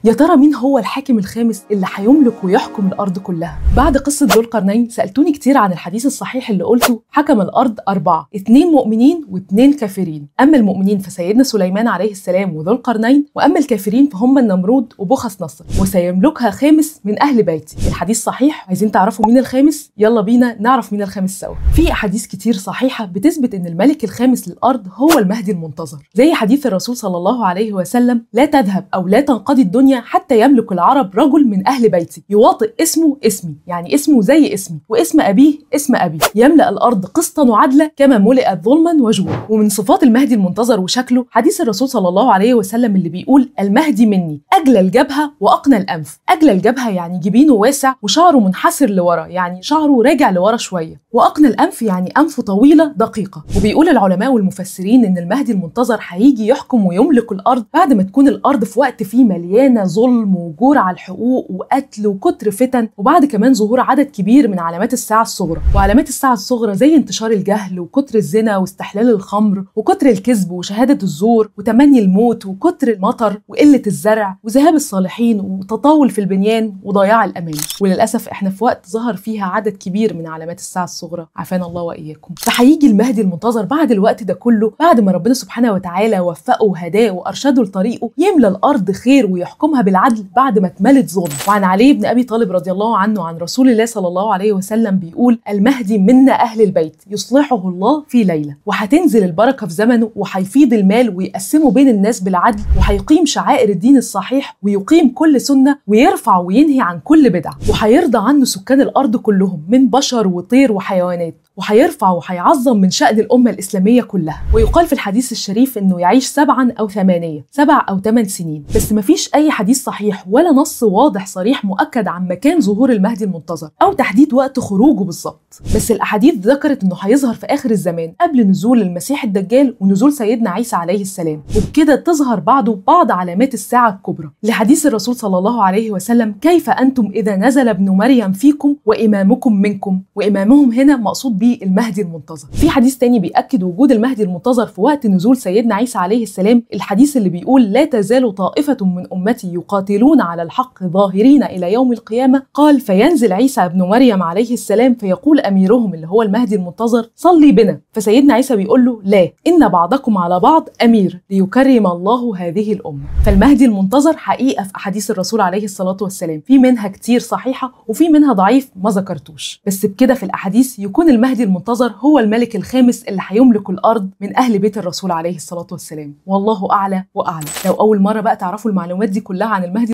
يا ترى مين هو الحاكم الخامس اللي هيملك ويحكم الأرض كلها؟ بعد قصة ذو القرنين سألتوني كتير عن الحديث الصحيح اللي قلته حكم الأرض 4، 2 مؤمنين و2 كافرين. أما المؤمنين فسيدنا سليمان عليه السلام وذو القرنين، وأما الكافرين فهم النمرود وبوخذ نصر، وسيملكها خامس من أهل بيتي. الحديث صحيح. عايزين تعرفوا مين الخامس؟ يلا بينا نعرف مين الخامس سوا. في أحاديث كتير صحيحة بتثبت إن الملك الخامس للأرض هو المهدي المنتظر، زي حديث الرسول صلى الله عليه وسلم: لا تذهب أو لا تنقضي الدنيا حتى يملك العرب رجل من أهل بيتي يواطئ اسمه اسمي، يعني اسمه زي اسمي واسم أبيه اسم أبي، يملأ الأرض قسطا وعدلا كما ملئت ظلما وجورا. ومن صفات المهدي المنتظر وشكله حديث الرسول صلى الله عليه وسلم اللي بيقول: المهدي مني أجلى الجبهة وأقنى الأنف. أجلى الجبهة يعني جبينه واسع وشعره منحسر لورا، يعني شعره راجع لورا شوية، وأقنى الأنف يعني أنفه طويلة دقيقة. وبيقول العلماء والمفسرين إن المهدي المنتظر هيجي يحكم ويملك الأرض بعد ما تكون الأرض في وقت فيه مليانة ظلم وجور على الحقوق وقتل وكتر فتن، وبعد كمان ظهور عدد كبير من علامات الساعة الصغرى. وعلامات الساعة الصغرى زي انتشار الجهل وكتر الزنا واستحلال الخمر وكتر الكذب وشهادة الزور وتمني الموت وكتر المطر وقلة الزرع وذهاب الصالحين وتطاول في البنيان وضياع الأمان. وللأسف احنا في وقت ظهر فيها عدد كبير من علامات الساعة الصغرى، عافانا الله وإياكم. فهيجي المهدي المنتظر بعد الوقت ده كله، بعد ما ربنا سبحانه وتعالى وفقه وهداه وأرشده لطريقه، يملى الأرض خير ويحكمها بالعدل بعد ما اتملت ظلم. وعن علي بن أبي طالب رضي الله عنه عن رسول الله صلى الله عليه وسلم بيقول: المهدي منا أهل البيت يصلحه الله في ليلة. وهتنزل البركة في زمنه، وهيفيض المال ويقسمه بين الناس بالعدل، وهيقيم شعائر الدين الصحيح ويقيم كل سنة ويرفع وينهي عن كل بدعة، وهيرضى عنه سكان الأرض كلهم من بشر وطير وحيوانات، وهيرفع وهيعظم من شأن الأمة الإسلامية كلها. ويقال في الحديث الشريف إنه يعيش 7 أو 8 أو 8 سنين. بس مفيش أي حديث صحيح ولا نص واضح صريح مؤكد عن مكان ظهور المهدي المنتظر أو تحديد وقت خروجه بالظبط. بس الأحاديث ذكرت إنه هيظهر في آخر الزمان قبل نزول المسيح الدجال ونزول سيدنا عيسى عليه السلام، وبكده تظهر بعده بعض علامات الساعة الكبرى. لحديث الرسول صلى الله عليه وسلم: كيف أنتم إذا نزل ابن مريم فيكم وإمامكم منكم؟ وإمامهم هنا مقصود به المهدي المنتظر. في حديث تاني بيأكد وجود المهدي المنتظر في وقت نزول سيدنا عيسى عليه السلام، الحديث اللي بيقول: لا تزال طائفة من أمتي يقاتلون على الحق ظاهرين إلى يوم القيامة. قال: فينزل عيسى ابن مريم عليه السلام فيقول أميرهم اللي هو المهدي المنتظر: صلي بنا. فسيدنا عيسى بيقول له: لا، إن بعضكم على بعض أمير ليكرم الله هذه الأمة. فالمهدي المنتظر حقيقة في أحاديث الرسول عليه الصلاة والسلام، في منها كتير صحيحة وفي منها ضعيف ما ذكرتوش. بس بكده في الأحاديث يكون المهدي المنتظر هو الملك الخامس اللي هيملك الأرض من أهل بيت الرسول عليه الصلاة والسلام. والله أعلى وأعلم. لو أول مرة بقى تعرفوا المعلومات دي كلها عن المهدي